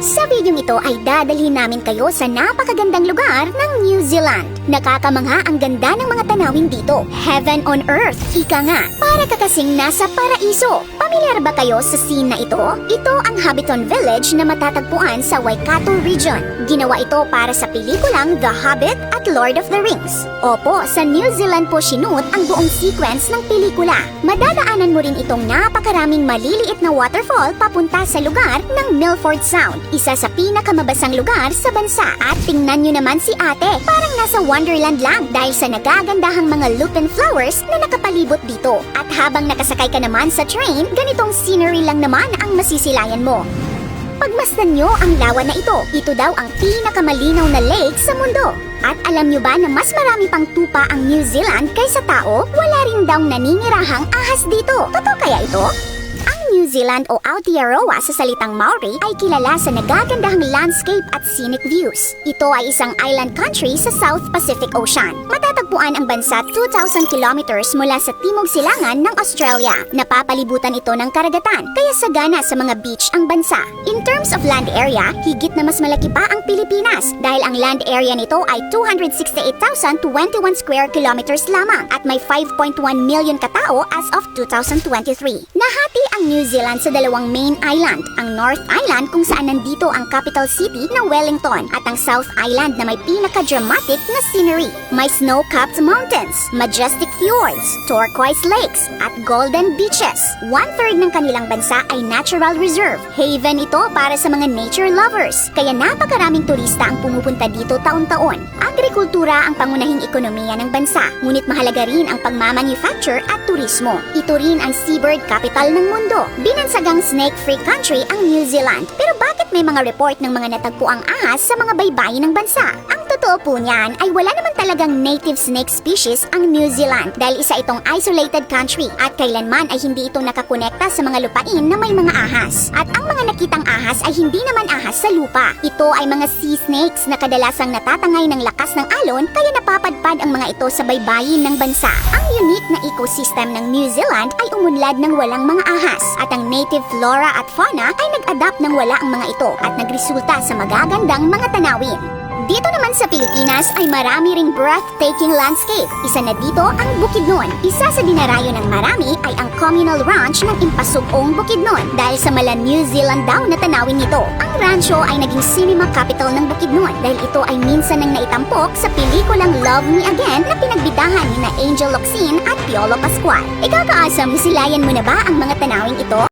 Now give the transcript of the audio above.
Sa videong ito ay dadalhin namin kayo sa napakagandang lugar ng New Zealand. Nakakamangha ang ganda ng mga tanawin dito. Heaven on earth, ika nga. Para ka kasing nasa paraiso. Pamilyar ba kayo sa scene na ito? Ito ang Hobbiton Village na matatagpuan sa Waikato Region. Ginawa ito para sa pelikulang The Hobbit at Lord of the Rings. Opo, sa New Zealand po sinut ang buong sequence ng pelikula. Madadaanan mo rin itong napakaraming maliliit na waterfall papunta sa lugar ng Milford Sound, isa sa pinakamabasang lugar sa bansa. At tingnan nyo naman si ate, parang nasa Wonderland lang dahil sa nagagandahang mga lupin flowers na nakapalibot dito. At habang nakasakay ka naman sa train, ganitong scenery lang naman ang masisilayan mo. Pagmasdan nyo ang lawa na ito, ito daw ang pinakamalinaw na lake sa mundo. At alam nyo ba na mas marami pang tupa ang New Zealand kaysa tao? Wala rin daw naninirahang ahas dito. Totoo kaya ito? New Zealand o Aotearoa sa salitang Maori ay kilala sa nagagandahang landscape at scenic views. Ito ay isang island country sa South Pacific Ocean. Matatagpuan ang bansa 2,000 kilometers mula sa timog silangan ng Australia. Napapalibutan ito ng karagatan, kaya sagana sa mga beach ang bansa. In terms of land area, higit na mas malaki pa ang Pilipinas dahil ang land area nito ay 268,021 square kilometers lamang at may 5.1 million katao as of 2023. Nahati ang New Zealand sa dalawang main island, ang North Island kung saan nandito ang capital city na Wellington at ang South Island na may pinaka-dramatic na scenery. May snow-capped mountains, majestic fjords, turquoise lakes at golden beaches. 1/3 ng kanilang bansa ay natural reserve. Haven ito para sa mga nature lovers, kaya napakaraming turista ang pumupunta dito taon-taon. Agrikultura ang pangunahing ekonomiya ng bansa, ngunit mahalaga rin ang pagmamanufacture at turismo. Ito rin ang seabird capital ng mundo. Binansagang snake-free country ang New Zealand. Pero bakit may mga report ng mga natagpuang ahas sa mga baybayin ng bansa? Ang totoo po niyan ay wala naman talagang native snake species ang New Zealand dahil isa itong isolated country at kailanman ay hindi ito nakakonekta sa mga lupain na may mga ahas. At ang mga nakitang ahas ay hindi naman ahas sa lupa. Ito ay mga sea snakes na kadalasang natatangay ng lakas ng alon kaya napapadpad ang mga ito sa baybayin ng bansa. Ang unique na ecosystem ng New Zealand ay umunlad ng walang mga ahas. At ang native flora at fauna ay nag-adapt ng wala ang mga ito at nagresulta sa magagandang mga tanawin. Dito naman sa Pilipinas ay marami ring breathtaking landscape. Isa na dito ang Bukidnon. Isa sa dinarayo ng marami ay ang communal ranch ng Impasugong Bukidnon dahil sa mala New Zealand daw na tanawin nito. Ang rancho ay naging cinema capital ng Bukidnon dahil ito ay minsan nang naitampok sa pelikulang Love Me Again na pinagbidahan ni na Angel Locsin at Piolo Pascual. Ikaw kaasam, silayan mo na ba ang mga tanawin ito?